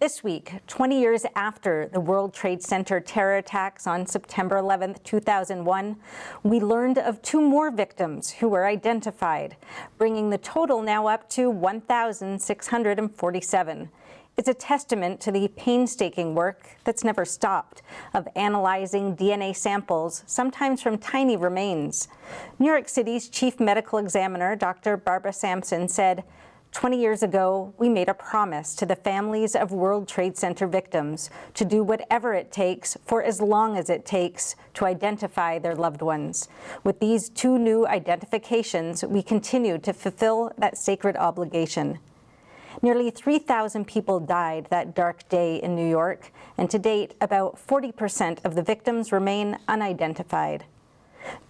This week, 20 years after the World Trade Center terror attacks on September 11, 2001, we learned of two more victims who were identified, bringing the total now up to 1,647. It's a testament to the painstaking work that's never stopped of analyzing DNA samples, sometimes from tiny remains. New York City's chief medical examiner, Dr. Barbara Sampson, said, 20 years ago, we made a promise to the families of World Trade Center victims to do whatever it takes for as long as it takes to identify their loved ones. With these two new identifications, we continue to fulfill that sacred obligation. Nearly 3,000 people died that dark day in New York, and to date, about 40% of the victims remain unidentified.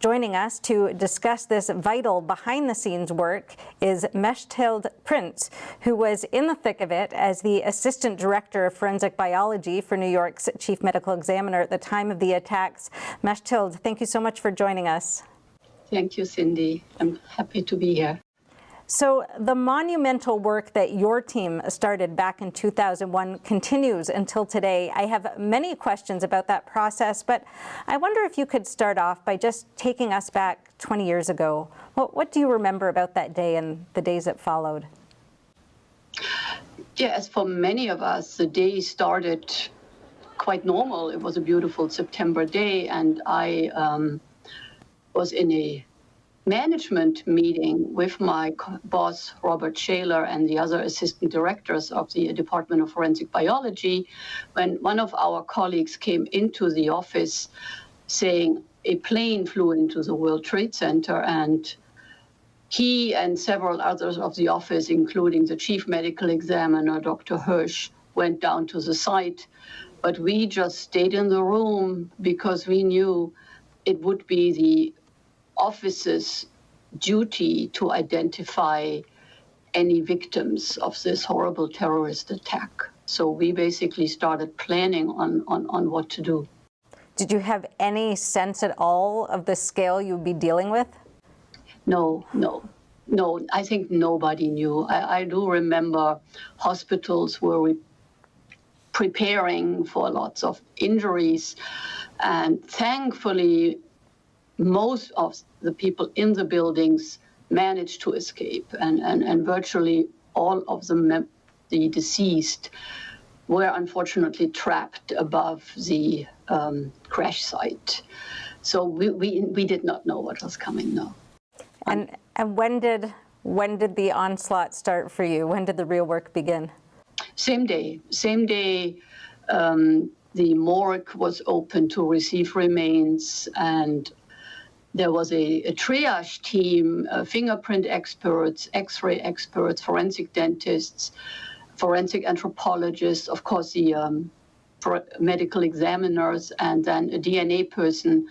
Joining us to discuss this vital behind-the-scenes work is Mechthild Prince, who was in the thick of it as the Assistant Director of Forensic Biology for New York's Chief Medical Examiner at the time of the attacks. Mechthild, thank you so much for joining us. Thank you, Cindy. I'm happy to be here. So the monumental work that your team started back in 2001 continues until today. I have many questions about that process, but I wonder if you could start off by just taking us back 20 years ago. What do you remember about that day and the days that followed? Yeah, as for many of us, the day started quite normal. It was a beautiful September day, and I was in a management meeting with my boss, Robert Shaler, and the other assistant directors of the Department of Forensic Biology, when one of our colleagues came into the office saying a plane flew into the World Trade Center, and he and several others of the office, including the chief medical examiner, Dr. Hirsch, went down to the site. But we just stayed in the room because we knew it would be the office's duty to identify any victims of this horrible terrorist attack. So we basically started planning on what to do. Did you have any sense at all of the scale you'd be dealing with? No. I think nobody knew. I do remember hospitals were preparing for lots of injuries, and thankfully, most of the people in the buildings managed to escape, and virtually all of the deceased were unfortunately trapped above the crash site. So we did not know what was coming, no. And when did the onslaught start for you? When did the real work begin? Same day. The morgue was open to receive remains, and there was a triage team, fingerprint experts, X-ray experts, forensic dentists, forensic anthropologists, of course the medical examiners, and then a DNA person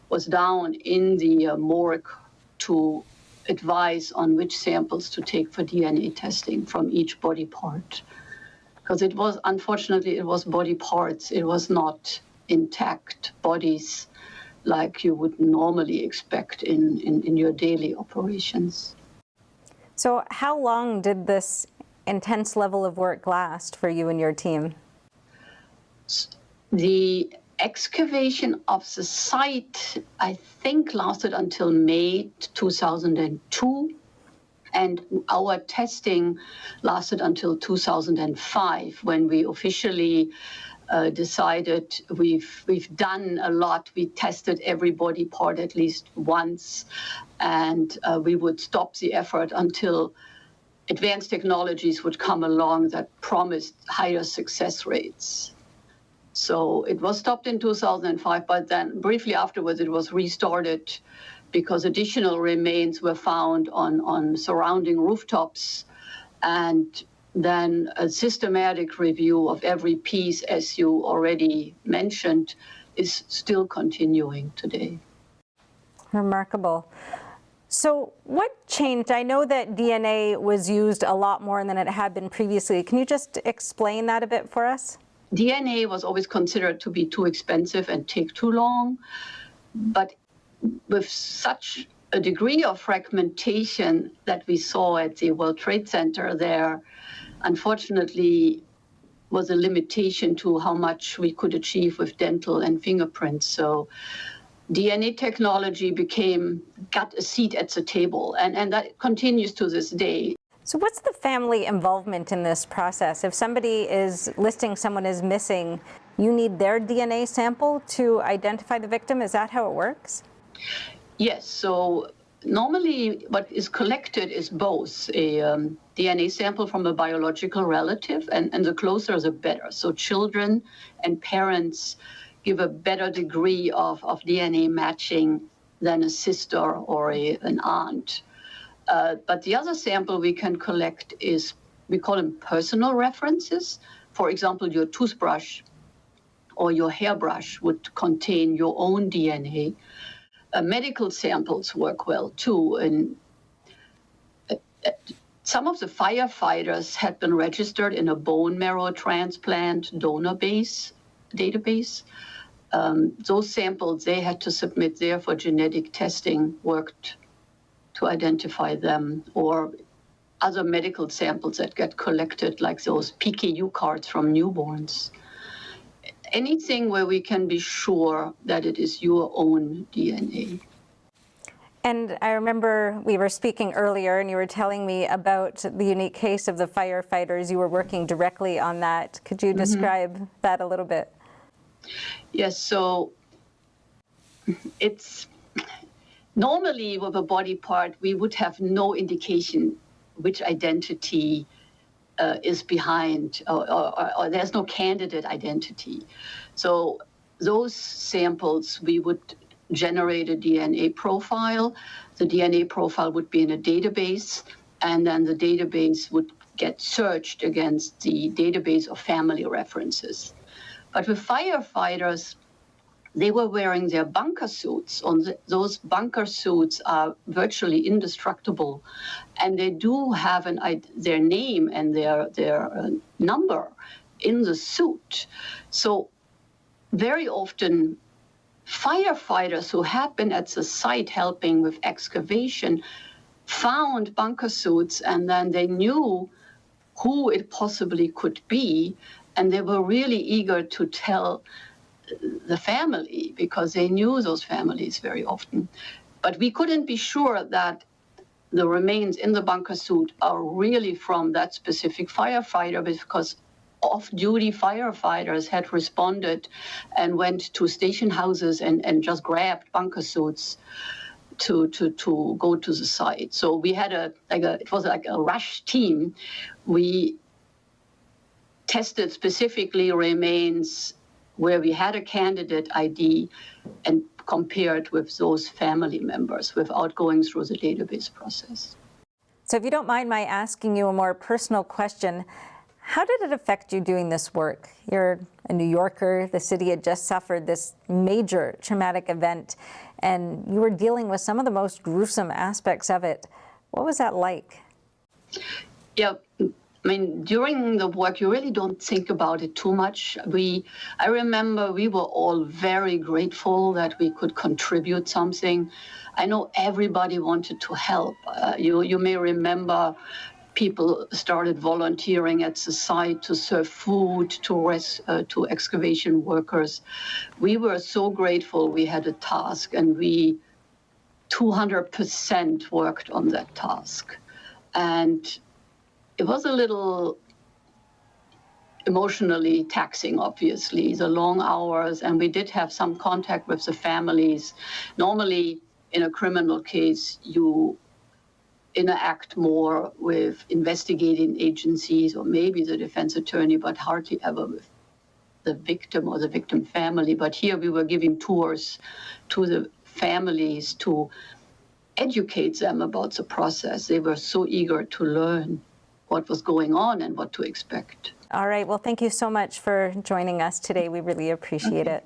was down in the morgue to advise on which samples to take for DNA testing from each body part. Because it was, unfortunately, it was body parts. It was not intact bodies like you would normally expect in your daily operations. So how long did this intense level of work last for you and your team? The excavation of the site, I think, lasted until May 2002, and our testing lasted until 2005, when we officially decided we've done a lot. We tested every body part at least once, and we would stop the effort until advanced technologies would come along that promised higher success rates. So it was stopped in 2005, but then briefly afterwards it was restarted because additional remains were found on surrounding rooftops, and then a systematic review of every piece, as you already mentioned, is still continuing today. Remarkable. So what changed? I know that DNA was used a lot more than it had been previously. Can you just explain that a bit for us? DNA was always considered to be too expensive and take too long, but with such a degree of fragmentation that we saw at the World Trade Center there, unfortunately, was a limitation to how much we could achieve with dental and fingerprints. So DNA technology got a seat at the table, and that continues to this day. So what's the family involvement in this process? If somebody is listing someone as missing, you need their DNA sample to identify the victim? Is that how it works? Yes, so normally what is collected is both a DNA sample from a biological relative, and the closer the better. So children and parents give a better degree of DNA matching than a sister or an aunt. But the other sample we can collect is, we call them personal references. For example, your toothbrush or your hairbrush would contain your own DNA. Medical samples work well too. And some of the firefighters had been registered in a bone marrow transplant donor database. Those samples they had to submit there for genetic testing worked to identify them, or other medical samples that get collected, like those PKU cards from newborns. Anything where we can be sure that it is your own DNA. And I remember we were speaking earlier and you were telling me about the unique case of the firefighters. You were working directly on that. Could you describe that a little bit? Yes, so it's normally with a body part, we would have no indication which identity is behind, or there's no candidate identity. So those samples, we would generate a DNA profile. The DNA profile would be in a database, and then the database would get searched against the database of family references. But with firefighters, they were wearing their bunker suits. Those bunker suits are virtually indestructible, and they do have their name and their number in the suit. So very often, firefighters who had been at the site helping with excavation found bunker suits, and then they knew who it possibly could be, and they were really eager to tell the family because they knew those families very often. But we couldn't be sure that the remains in the bunker suit are really from that specific firefighter, because off-duty firefighters had responded and went to station houses and just grabbed bunker suits to go to the site. So we had it was like a rush team. We tested specifically remains where we had a candidate ID and compared with those family members without going through the database process. So if you don't mind my asking you a more personal question, how did it affect you doing this work? You're a New Yorker, the city had just suffered this major traumatic event, and you were dealing with some of the most gruesome aspects of it. What was that like? Yeah. I mean, during the work, you really don't think about it too much. I remember we were all very grateful that we could contribute something. I know everybody wanted to help. You may remember people started volunteering at the site to serve food to excavation workers. We were so grateful we had a task, and we 200% worked on that task. And it was a little emotionally taxing, obviously, the long hours, and we did have some contact with the families. Normally, in a criminal case, you interact more with investigating agencies or maybe the defense attorney, but hardly ever with the victim or the victim family. But here we were giving tours to the families to educate them about the process. They were so eager to learn what was going on and what to expect. All right, well, thank you so much for joining us today. We really appreciate it.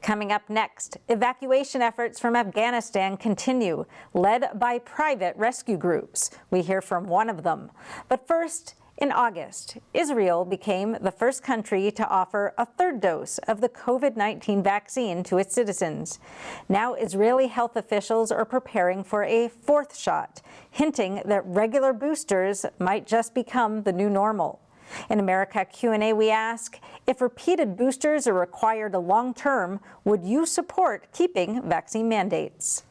Coming up next, evacuation efforts from Afghanistan continue, led by private rescue groups. We hear from one of them. But first, in August, Israel became the first country to offer a third dose of the COVID-19 vaccine to its citizens. Now, Israeli health officials are preparing for a fourth shot, hinting that regular boosters might just become the new normal. In America Q&A, we ask, if repeated boosters are required long-term, would you support keeping vaccine mandates?